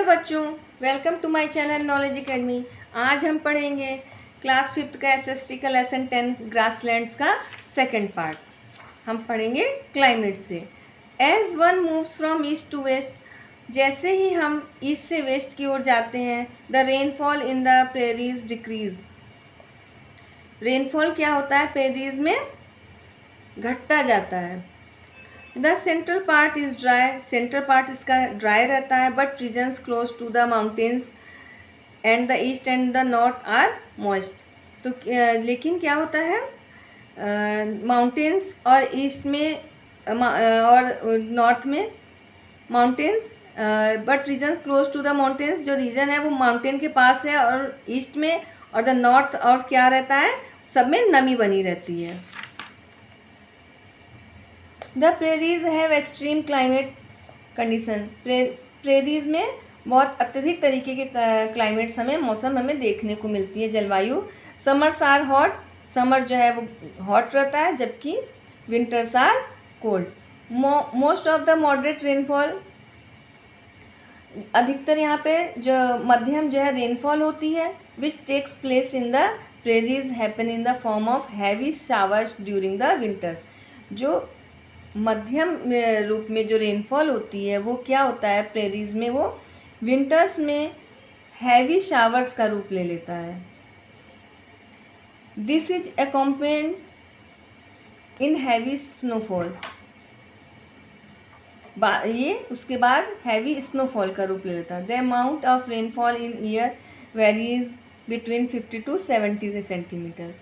बच्चों, welcome to my channel knowledge academy. आज हम पढ़ेंगे क्लास 5th का एसएसटी का लेसन 10 ग्रासलैंड्स का सेकंड पार्ट। हम पढ़ेंगे क्लाइमेट से। As one moves from east to west, जैसे ही हम ईस्ट से वेस्ट की ओर जाते हैं, the rainfall in the prairies decrease. Rainfall क्या होता है, प्रेरीज में घटता जाता है। The central part is dry, central part इसका ड्राई रहता है, but regions close to the mountains and the east and the north are moist. तो लेकिन क्या होता है, माउंटेन्स और ईस्ट में और नॉर्थ में mountains, but regions close to the mountains, जो रीजन है वो माउंटेन के पास है, और ईस्ट में और द नॉर्थ और क्या रहता है, सब में नमी बनी रहती है। The prairies have extreme climate condition, prairies में बहुत अत्यधिक तरीके के क्लाइमेट्स मौसम हमें देखने को मिलती है, जलवायु। समर्स आर हॉट, समर जो है वो हॉट रहता है, जबकि winters are cold. Most of the moderate rainfall, अधिकतर यहाँ पे जो मध्यम जो है रेनफॉल होती है, which takes place in the prairies happen in the form of heavy showers during the winters. जो मध्यम रूप में जो रेनफॉल होती है वो क्या होता है, प्रेरीज में वो विंटर्स में हैवी शावर्स का रूप ले लेता है। This is accompanied in heavy snowfall, ये उसके बाद हैवी स्नोफॉल का रूप ले लेता है। The amount of rainfall in year varies between 50 to 70 centimetre.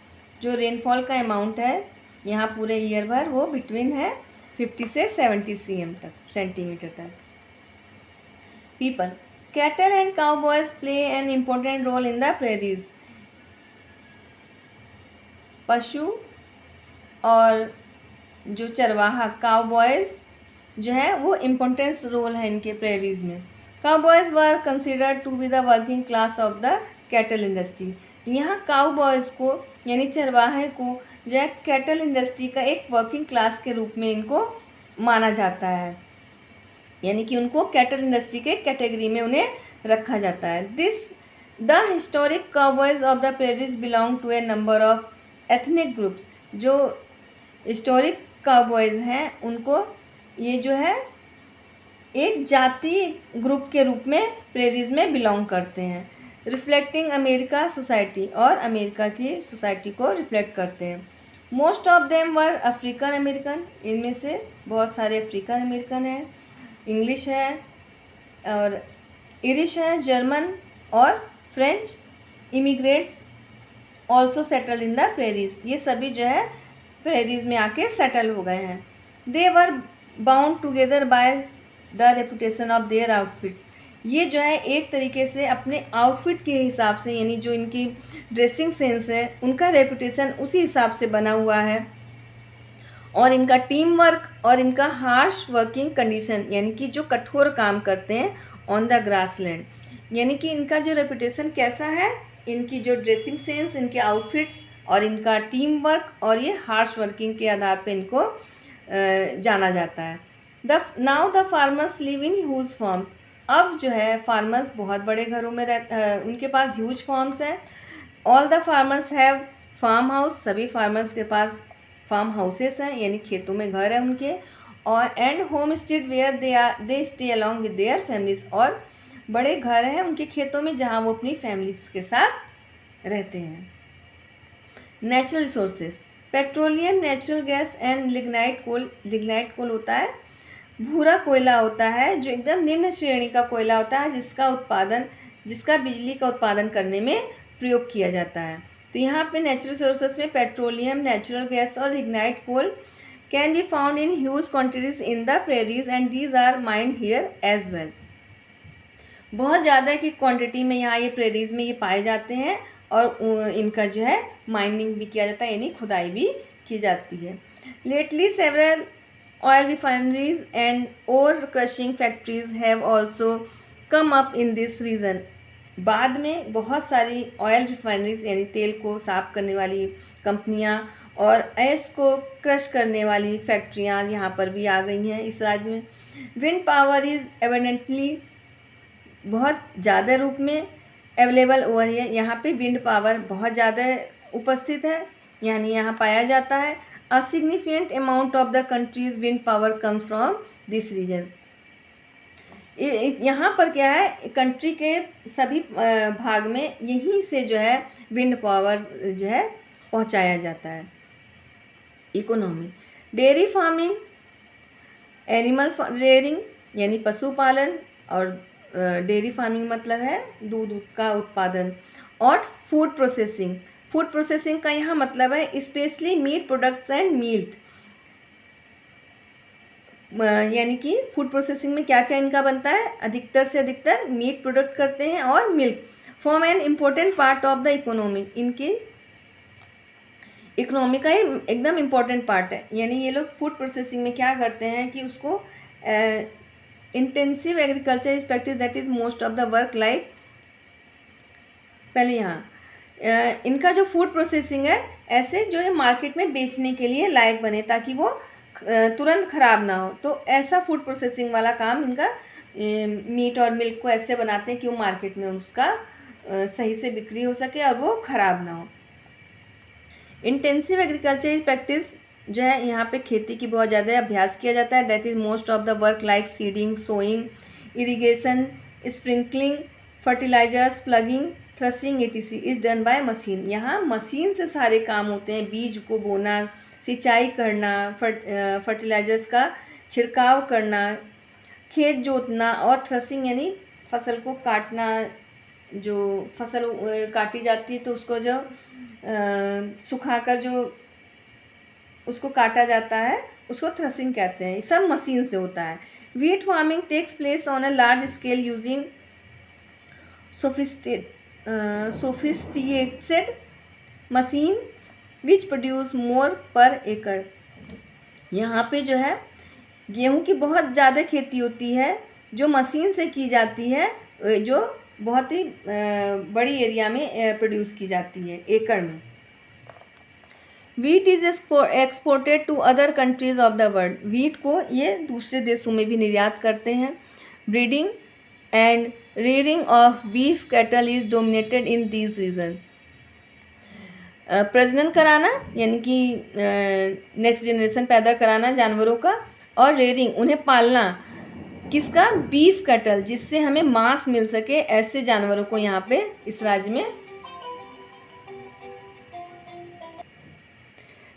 जो रेनफॉल का अमाउंट है यहाँ पूरे ईयर भर वो बिटवीन है 50 से 70 सेंटीमीटर तक। People, cattle and cowboys play an important role in the prairies. पशु और जो चरवाहा काउबॉयज जो है वो इम्पोर्टेंट रोल है इनके प्रेरीज में। Cowboys were considered to be the working class of the cattle industry. यहाँ काउबॉयज को यानी चरवाहे को जो है कैटल इंडस्ट्री का एक वर्किंग क्लास के रूप में इनको माना जाता है, यानी कि उनको कैटल इंडस्ट्री के कैटेगरी में उन्हें रखा जाता है। The historic cowboys of the prairies belong to a number of ethnic groups. जो हिस्टोरिक काउबॉयज हैं उनको ये जो है एक जाति ग्रुप के रूप में प्रेरीज में बिलोंग करते हैं। रिफ्लेक्टिंग अमेरिका सोसाइटी, और अमेरिका की सोसाइटी को रिफ्लेक्ट करते हैं। Most of them were African American, इनमें से बहुत सारे अफ्रीकन अमेरिकन हैं, इंग्लिश है और इरिश है, जर्मन और French immigrants also settle in the prairies. ये सभी जो है प्रेरीज में आके सेटल हो गए हैं। They were bound together by the reputation of their outfits. ये जो है एक तरीके से अपने आउटफिट के हिसाब से, यानी जो इनकी ड्रेसिंग सेंस है उनका रेपुटेशन उसी हिसाब से बना हुआ है, और इनका टीम वर्क और इनका हार्श वर्किंग कंडीशन, यानी कि जो कठोर काम करते हैं ऑन द ग्रासलैंड, यानी कि इनका जो रेपुटेशन कैसा है, इनकी जो ड्रेसिंग सेंस, इनके आउटफिट्स और इनका टीम वर्क और ये हार्श वर्किंग के आधार पे इनको जाना जाता है। Now the farmers live in huge farm. अब जो है फार्मर्स बहुत बड़े घरों में उनके पास ह्यूज फार्म्स हैं। All the farmers have farm house, सभी फार्मर्स के पास फार्म हाउसेस हैं, यानी खेतों में घर है उनके, और and homestead where they stay along with their families, और बड़े घर हैं उनके खेतों में जहाँ वो अपनी फैमिलीज के साथ रहते हैं। Natural resources, petroleum, natural gas and lignite coal. Lignite coal होता है भूरा कोयला होता है, जो एकदम निम्न श्रेणी का कोयला होता है, जिसका बिजली का उत्पादन करने में प्रयोग किया जाता है। तो यहाँ पे नेचुरल रिसोर्सेज में पेट्रोलियम, नेचुरल गैस और lignite coal can be found in huge quantities in the prairies and these are mined here as well. बहुत ज़्यादा की क्वांटिटी में यहाँ ये प्रेरीज में ये पाए जाते हैं, और इनका जो है माइनिंग भी किया जाता है, यानी खुदाई भी की जाती है। Lately several oil refineries and ore crushing factories have also come up in this region। बाद में बहुत सारी ऑयल रिफाइनरीज यानी तेल को साफ करने वाली कंपनियां और ऐश को क्रश करने वाली फैक्ट्रियां यहाँ पर भी आ गई हैं इस राज्य में। विंड पावर इज़ एबंडेंटली बहुत ज़्यादा रूप में अवेलेबल हो रही है। यहाँ पे विंड पावर बहुत ज़्यादा उपस्थित है, यानी यहाँ पाया जाता है। A significant amount of the country's wind power comes from this region. यहाँ पर क्या है, कंट्री के सभी भाग में यहीं से जो है विंड पावर जो है पहुँचाया जाता है। Economy, dairy farming, animal rearing यानी पशुपालन, और डेयरी फार्मिंग मतलब है दूध का उत्पादन, और फूड प्रोसेसिंग। फूड प्रोसेसिंग का यहाँ मतलब है specially meat products and milk, यानी कि फूड प्रोसेसिंग में क्या क्या इनका बनता है, अधिकतर से अधिकतर मीट प्रोडक्ट करते हैं और milk. Form an important part of the economy, इनकी इकोनॉमी का एकदम इम्पोर्टेंट पार्ट है। यानी ये लोग फूड प्रोसेसिंग में क्या करते हैं कि उसको intensive agriculture is practice that is most of the work like. पहले यहाँ इनका जो फूड प्रोसेसिंग है ऐसे जो है मार्केट में बेचने के लिए लायक बने, ताकि वो तुरंत ख़राब ना हो। तो ऐसा फूड प्रोसेसिंग वाला काम इनका, मीट और मिल्क को ऐसे बनाते हैं कि वो मार्केट में उसका सही से बिक्री हो सके और वो ख़राब ना हो। इंटेंसिव एग्रीकल्चर इज प्रैक्टिस जो है यहाँ पे खेती की बहुत ज़्यादा अभ्यास किया जाता है। That is most of the work like seeding, sowing, irrigation, sprinkling, fertilisers, ploughing, threshing etc is done by machine. यहाँ मशीन से सारे काम होते हैं, बीज को बोना, सिंचाई करना, फर्टिलाइजर्स का छिड़काव करना, खेत जोतना, और थ्रेसिंग यानी फसल को काटना। जो फसल काटी जाती है तो उसको जो सुखाकर जो उसको काटा जाता है उसको थ्रेसिंग कहते हैं। ये सब मशीन से होता है। Wheat farming takes place on a large scale using sophisticated machines which produce more per acre। यहाँ पे जो है गेहूँ की बहुत ज़्यादा खेती होती है जो मशीन से की जाती है, जो बहुत ही बड़ी एरिया में प्रोड्यूस की जाती है, एकड़ में। Wheat is exported to other countries of the world. Wheat को ये दूसरे देशों में भी निर्यात करते हैं। Breeding and rearing of beef cattle is dominated in these region। प्रजनन कराना यानी कि नेक्स्ट जनरेशन पैदा कराना जानवरों का, और रेयरिंग उन्हें पालना, किसका, बीफ कैटल, जिससे हमें मांस मिल सके, ऐसे जानवरों को यहाँ पे इस राज्य में।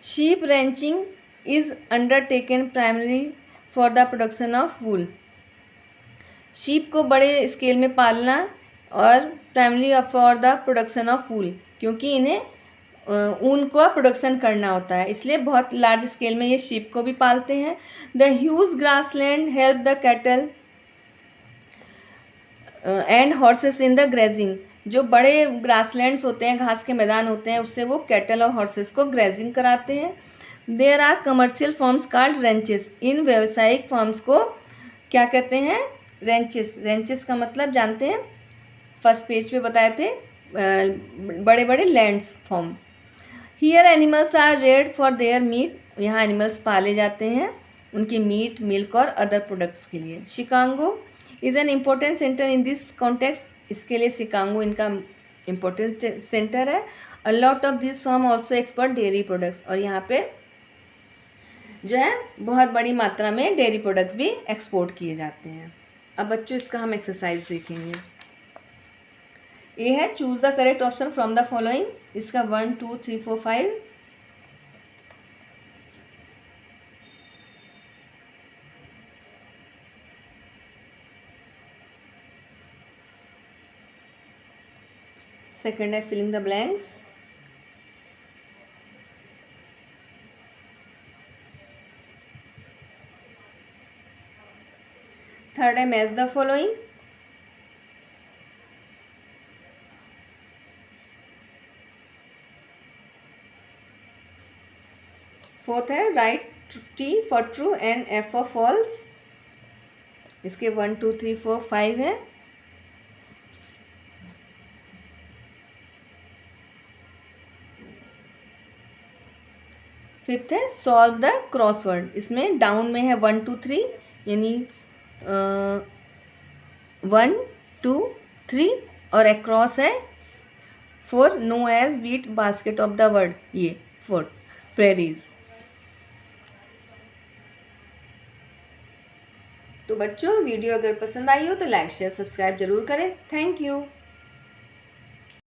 Sheep ranching is undertaken primary for the production of wool. Sheep को बड़े स्केल में पालना और primary for the production of wool, क्योंकि इन्हें ऊन का प्रोडक्शन करना होता है, इसलिए बहुत लार्ज स्केल में ये शीप को भी पालते हैं। The huge grassland help the cattle and horses in the grazing. जो बड़े ग्रासलैंड्स होते हैं, घास के मैदान होते हैं, उससे वो कैटल और हॉर्सेस को ग्रेजिंग कराते हैं। There are commercial farms called ranches. इन व्यावसायिक फॉर्म्स को क्या कहते हैं, रेंचेस। रेंचेस का मतलब जानते हैं, फर्स्ट पेज पे बताए थे, बड़े बड़े lands farm. Here animals are reared for their meat. यहाँ एनिमल्स पाले जाते हैं उनके मीट, मिल्क और अदर प्रोडक्ट्स के लिए। Chicago is an important centre in this context. इसके लिए शिकागो इनका इम्पोर्टेंट सेंटर है। A lot of this farm also export dairy products. और यहाँ पे जो है बहुत बड़ी मात्रा में डेयरी प्रोडक्ट्स भी एक्सपोर्ट किए जाते हैं। अब बच्चों इसका हम एक्सरसाइज देखेंगे। ये है choose the correct option from the following. इसका 1 2 3 4 5। सेकंड है फिलिंग द ब्लैंक्स। थर्ड है मैच द फॉलोइंग। फोर्थ है write T for true and F for false. इसके 1 2 3 4 5 है। फिफ्थ है सॉल्व द क्रॉसवर्ड। इसमें डाउन में है 1 2 3, यानी 1 2 3 और अक्रॉस है 4, known as wheat basket of the world, ये 4 प्रेरीज। तो बच्चों वीडियो अगर पसंद आई हो तो लाइक शेयर सब्सक्राइब जरूर करें। Thank you.